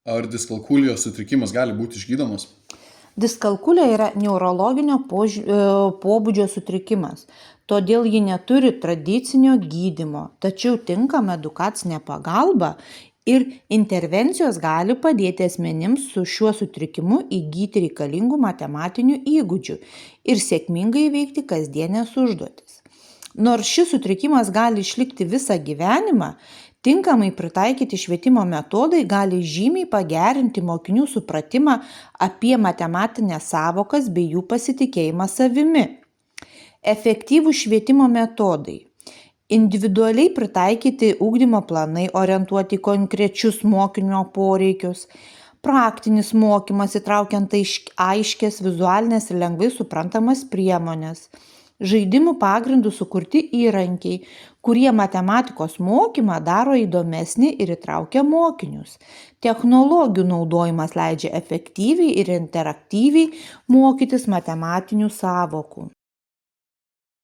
Ar diskalkulijos sutrikimas gali būti išgydomas? Diskalkulija yra neurologinio pobūdžio sutrikimas, todėl ji neturi tradicinio gydymo, tačiau tinkama edukacinė pagalba ir intervencijos gali padėti asmenims su šiuo sutrikimu įgyti reikalingų matematinių įgūdžių ir sėkmingai įveikti kasdienės užduotis. Nors šis sutrikimas gali išlikti visą gyvenimą, tinkamai pritaikyti švietimo metodai gali žymiai pagerinti mokinių supratimą apie matematinės sąvokas bei jų pasitikėjimą savimi. Efektyvūs švietimo metodai. Individualiai pritaikyti ugdymo planai orientuoti į konkrečius mokinio poreikius. Praktinis mokymas įtraukiant aiškias vizualinės ir lengvai suprantamas priemonės. Žaidimų pagrindų sukurti įrankiai, kurie matematikos mokymą daro įdomesnį ir įtraukia mokinius. Technologijų naudojimas leidžia efektyviai ir interaktyviai mokytis matematinių sąvokų.